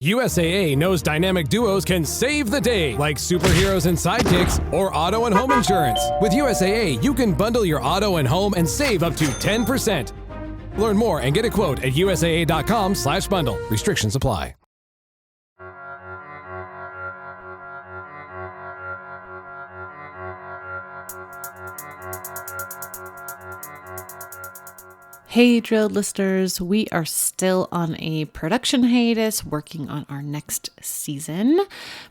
USAA knows dynamic duos can save the day, like superheroes and sidekicks or auto and home insurance. With USAA, you can bundle your auto and home and save up to 10%. Learn more and get a quote at usaa.com/bundle. Restrictions apply. Hey, Drilled listeners, we are still on a production hiatus working on our next season,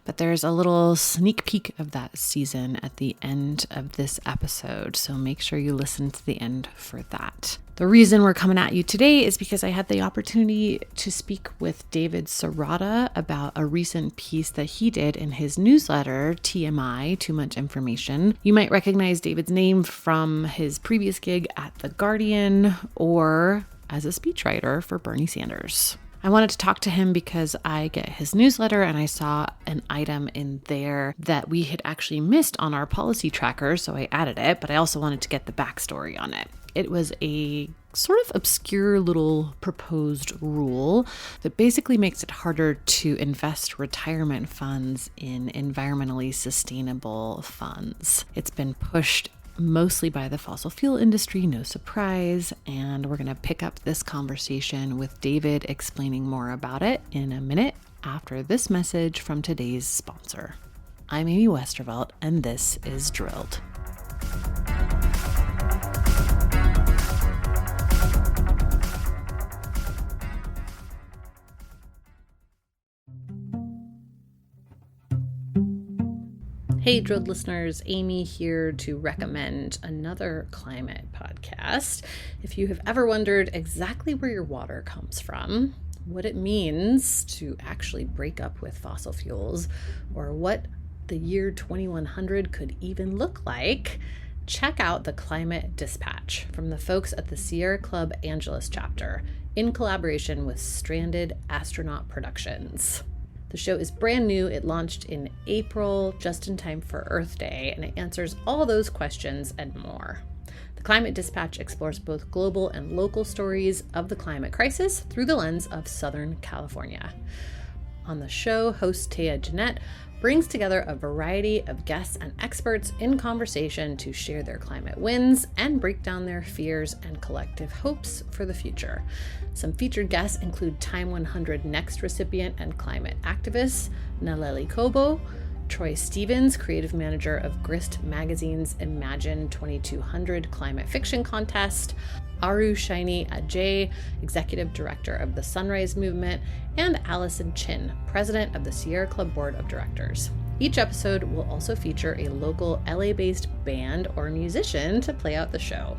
but there's a little sneak peek of that season at the end of this episode, so make sure you listen to the end for that. The reason we're coming at you today is because I had the opportunity to speak with David Sirota about a recent piece that he did in his newsletter, TMI, Too Much Information. You might recognize David's name from his previous gig at The Guardian or as a speechwriter for Bernie Sanders. I wanted to talk to him because I get his newsletter and I saw an item in there that we had actually missed on our policy tracker, so I added it, but I also wanted to get the backstory on it. It was a sort of obscure little proposed rule that basically makes it harder to invest retirement funds in environmentally sustainable funds. It's been pushed mostly by the fossil fuel industry, no surprise, and we're going to pick up this conversation with David explaining more about it in a minute after this message from today's sponsor. I'm Amy Westervelt, and this is Drilled. Hey, Drilled listeners, Amy here to recommend another climate podcast. If you have ever wondered exactly where your water comes from, what it means to actually break up with fossil fuels, or what the year 2100 could even look like, check out the Climate Dispatch from the folks at the Sierra Club Angeles chapter in collaboration with Stranded Astronaut Productions. The show is brand new. It launched in April, just in time for Earth Day, and it answers all those questions and more. The Climate Dispatch explores both global and local stories of the climate crisis through the lens of Southern California. On the show, host Taya Jeanette brings together a variety of guests and experts in conversation to share their climate wins and break down their fears and collective hopes for the future. Some featured guests include Time 100 Next recipient and climate activist Naleli Kobo, Troy Stevens, creative manager of Grist Magazine's Imagine 2200 Climate Fiction Contest, Aru Shaini Ajay, executive director of the Sunrise Movement, and Allison Chin, president of the Sierra Club Board of Directors. Each episode will also feature a local LA-based band or musician to play out the show.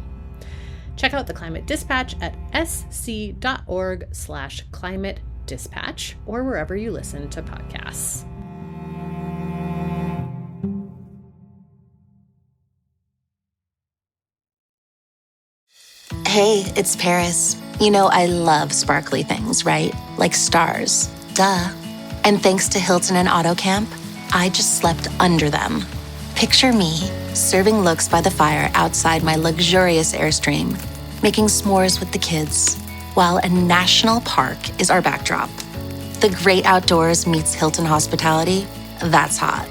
Check out the Climate Dispatch at sc.org/climate dispatch or wherever you listen to podcasts. Hey, it's Paris. You know I love sparkly things, right? Like stars. Duh. And thanks to Hilton and AutoCamp, I just slept under them. Picture me, serving looks by the fire outside my luxurious Airstream, making s'mores with the kids, while a national park is our backdrop. The great outdoors meets Hilton hospitality. That's hot.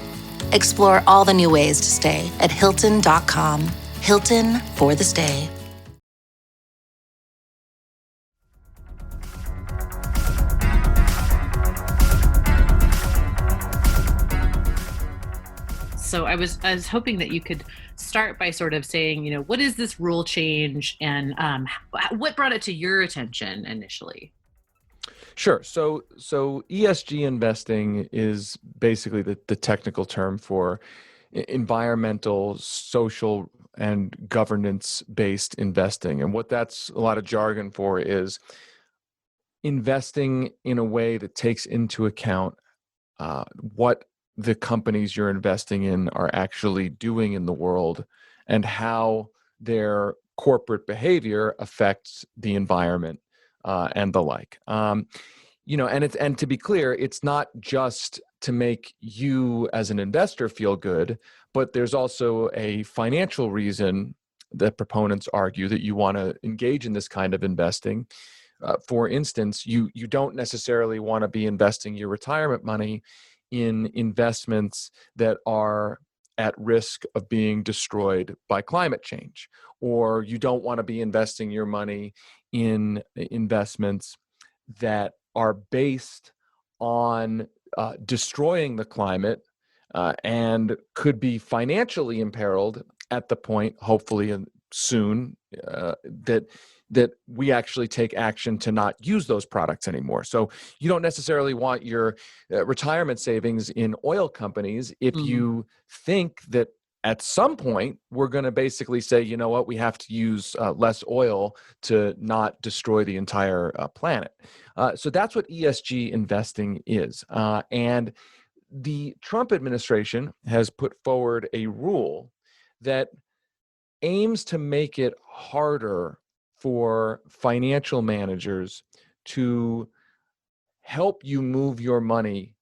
Explore all the new ways to stay at Hilton.com. Hilton for the stay. So I was hoping that you could start by sort of saying, what is this rule change and what brought it to your attention initially? Sure. So ESG investing is basically the technical term for environmental, social, and governance-based investing. And what that's a lot of jargon for is investing in a way that takes into account what the companies you're investing in are actually doing in the world and how their corporate behavior affects the environment and the like. And to be clear, it's not just to make you as an investor feel good, but there's also a financial reason that proponents argue that you want to engage in this kind of investing. For instance, you don't necessarily want to be investing your retirement money in investments that are at risk of being destroyed by climate change, or you don't want to be investing your money in investments that are based on destroying the climate and could be financially imperiled at the point, hopefully and soon, that we actually take action to not use those products anymore. So you don't necessarily want your retirement savings in oil companies if you think that at some point we're going to basically say, you know what, we have to use less oil to not destroy the entire planet. So that's what ESG investing is. And the Trump administration has put forward a rule that aims to make it harder for financial managers to help you move your money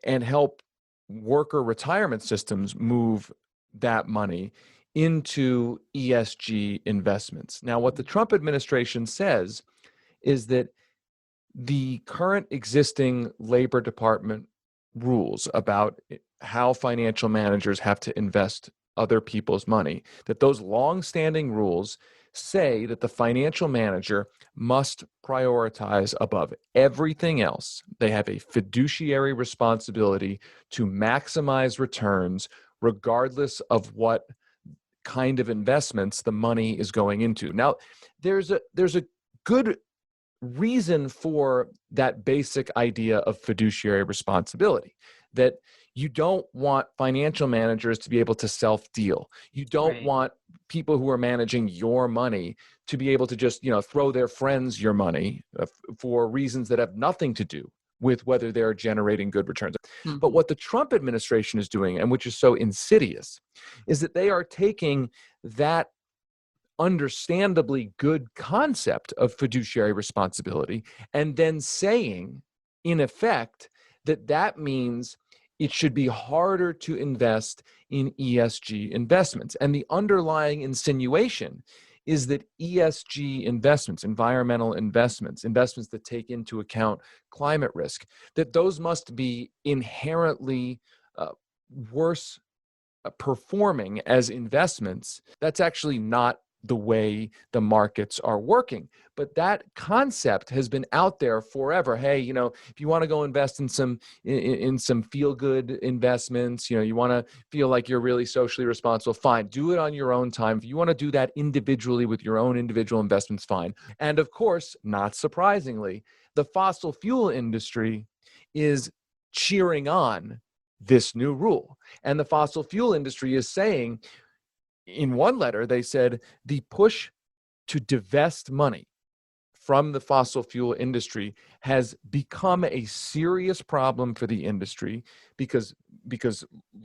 and help worker retirement systems move that money into ESG investments. Now, what the Trump administration says is that the current existing Labor Department rules about how financial managers have to invest other people's money, that those long-standing rules say that the financial manager must prioritize above everything else. They have a fiduciary responsibility to maximize returns regardless of what kind of investments the money is going into. Now, there's a good reason for that basic idea of fiduciary responsibility, that you don't want financial managers to be able to self-deal. You don't want people who are managing your money to be able to just, throw their friends your money for reasons that have nothing to do with whether they're generating good returns. But what the Trump administration is doing, and which is so insidious, is that they are taking that understandably good concept of fiduciary responsibility and then saying, in effect, that means it should be harder to invest in ESG investments. And the underlying insinuation is that ESG investments, environmental investments, investments that take into account climate risk, that those must be inherently worse performing as investments. That's actually not the way the markets are working. But that concept has been out there forever. Hey, if you want to go invest in some feel-good investments, you want to feel like you're really socially responsible, fine. Do it on your own time. If you want to do that individually with your own individual investments, fine. And of course, not surprisingly, the fossil fuel industry is cheering on this new rule. And the fossil fuel industry is saying, in one letter, they said the push to divest money from the fossil fuel industry has become a serious problem for the industry because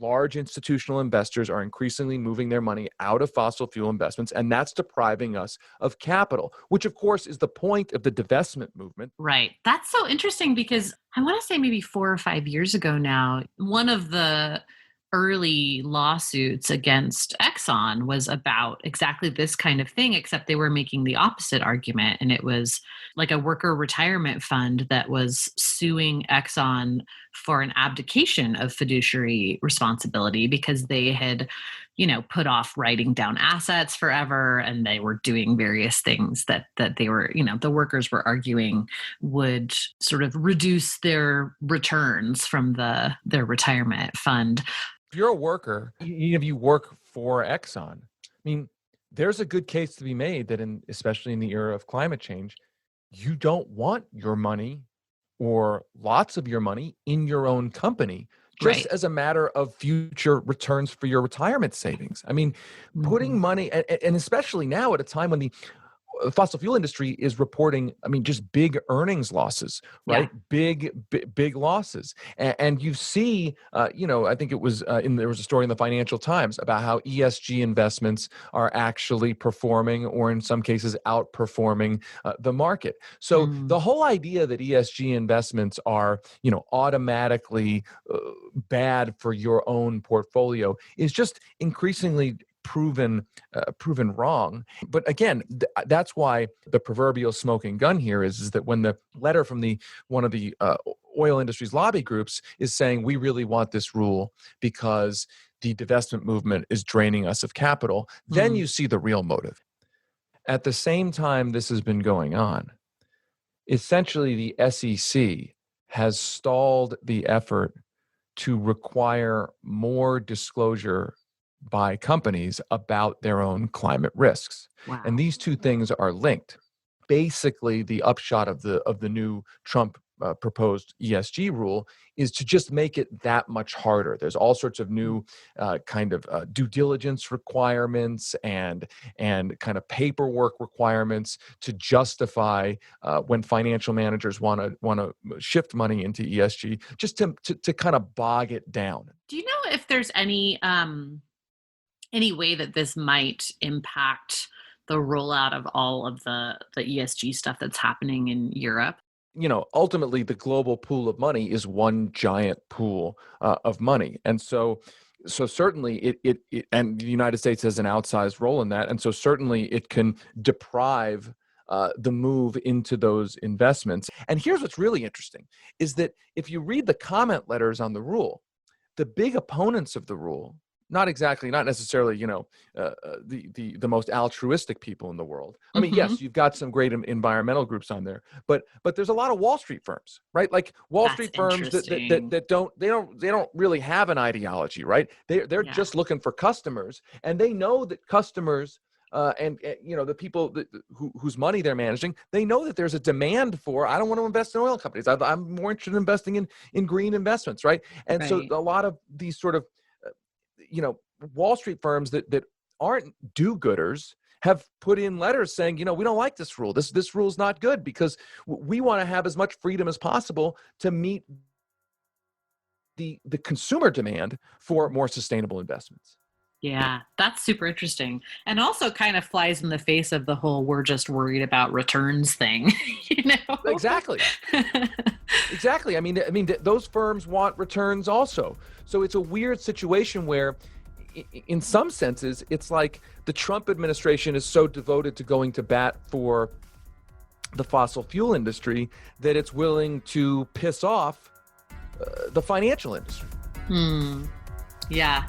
large institutional investors are increasingly moving their money out of fossil fuel investments, and that's depriving us of capital, which of course is the point of the divestment movement. Right. That's so interesting because I want to say maybe 4 or 5 years ago now, one of the early lawsuits against Exxon was about exactly this kind of thing, except they were making the opposite argument. And it was like a worker retirement fund that was suing Exxon for an abdication of fiduciary responsibility because they had, put off writing down assets forever. And they were doing various things that they were, the workers were arguing would sort of reduce their returns from their retirement fund. If you're a worker, even if you work for Exxon, there's a good case to be made that especially in the era of climate change, you don't want your money or lots of your money in your own company, just as a matter of future returns for your retirement savings. Putting money, and especially now at a time when the fossil fuel industry is reporting, just big earnings losses, right? Yeah. Big losses. And you see, I think it was, there was a story in the Financial Times about how ESG investments are actually performing, or in some cases outperforming the market. So the whole idea that ESG investments are, automatically bad for your own portfolio is just increasingly proven wrong. But again, that's why the proverbial smoking gun here is that when the letter from one of the oil industry's lobby groups is saying we really want this rule because the divestment movement is draining us of capital, then you see the real motive. At the same time this has been going on, essentially the SEC has stalled the effort to require more disclosure by companies about their own climate risks. Wow. And these two things are linked. Basically, the upshot of the new Trump proposed ESG rule is to just make it that much harder. There's all sorts of new due diligence requirements and kind of paperwork requirements to justify when financial managers want to shift money into ESG, just to kind of bog it down. Do you know if there's any way that this might impact the rollout of all of the ESG stuff that's happening in Europe? Ultimately, the global pool of money is one giant pool of money. And so certainly it and the United States has an outsized role in that. And so certainly it can deprive the move into those investments. And here's what's really interesting is that if you read the comment letters on the rule, the big opponents of the rule, not necessarily, the most altruistic people in the world. I mean, yes, you've got some great environmental groups on there, but there's a lot of Wall Street firms, right? Like Wall Street firms that don't really have an ideology, right? They're just looking for customers, and they know that customers and the people whose money they're managing, they know that there's a demand for, I don't want to invest in oil companies. I'm more interested in investing in green investments, right? And so a lot of these sort of Wall Street firms that aren't do-gooders have put in letters saying, we don't like this rule. This rule is not good because we want to have as much freedom as possible to meet the consumer demand for more sustainable investments. Yeah, that's super interesting. And also kind of flies in the face of the whole we're just worried about returns thing, Exactly. Exactly. I mean, those firms want returns also. So it's a weird situation where in some senses, it's like the Trump administration is so devoted to going to bat for the fossil fuel industry that it's willing to piss off the financial industry. Yeah.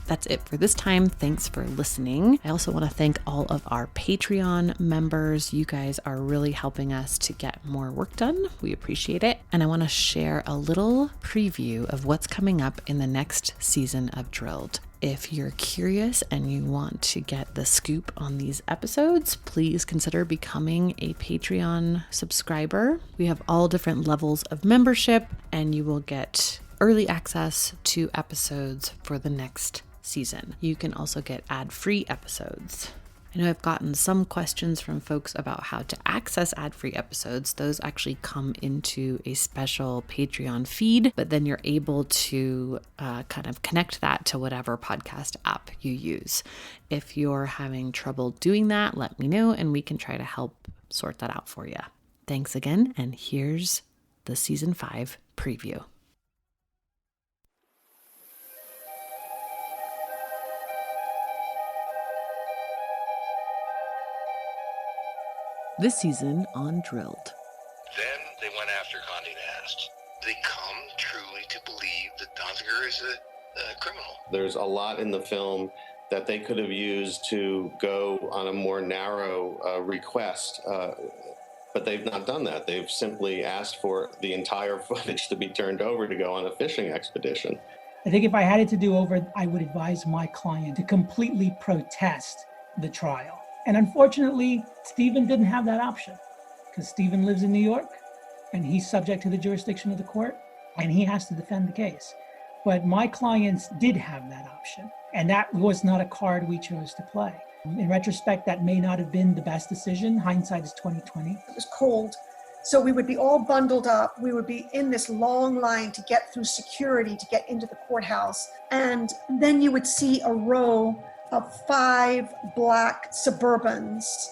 That's it for this time. Thanks for listening. I also want to thank all of our Patreon members. You guys are really helping us to get more work done. We appreciate it. And I want to share a little preview of what's coming up in the next season of Drilled. If you're curious and you want to get the scoop on these episodes, please consider becoming a Patreon subscriber. We have all different levels of membership, and you will get early access to episodes for the next season. You can also get ad-free episodes. I know I've gotten some questions from folks about how to access ad-free episodes. Those actually come into a special Patreon feed, but then you're able to kind of connect that to whatever podcast app you use. If you're having trouble doing that, let me know and we can try to help sort that out for you. Thanks again, and here's the season 5 preview. This season on Drilled. Then they went after Condé Nast. They come truly to believe that Donziger is a criminal. There's a lot in the film that they could have used to go on a more narrow request, but they've not done that. They've simply asked for the entire footage to be turned over to go on a fishing expedition. I think if I had it to do over, I would advise my client to completely protest the trial. And unfortunately, Stephen didn't have that option because Stephen lives in New York and he's subject to the jurisdiction of the court and he has to defend the case. But my clients did have that option, and that was not a card we chose to play. In retrospect, that may not have been the best decision. Hindsight is 2020. It was cold. So we would be all bundled up. We would be in this long line to get through security to get into the courthouse. And then you would see a row of 5 black Suburbans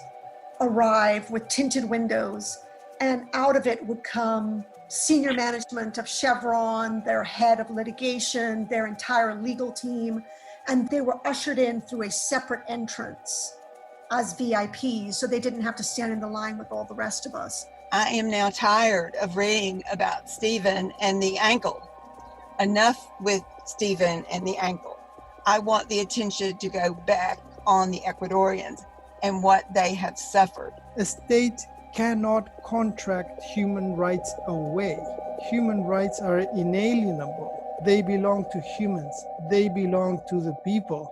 arrive with tinted windows, and out of it would come senior management of Chevron, their head of litigation, their entire legal team, and they were ushered in through a separate entrance as VIPs, so they didn't have to stand in the line with all the rest of us. I am now tired of reading about Stephen and the ankle. Enough with Stephen and the ankle. I want the attention to go back on the Ecuadorians and what they have suffered. A state cannot contract human rights away. Human rights are inalienable. They belong to humans. They belong to the people.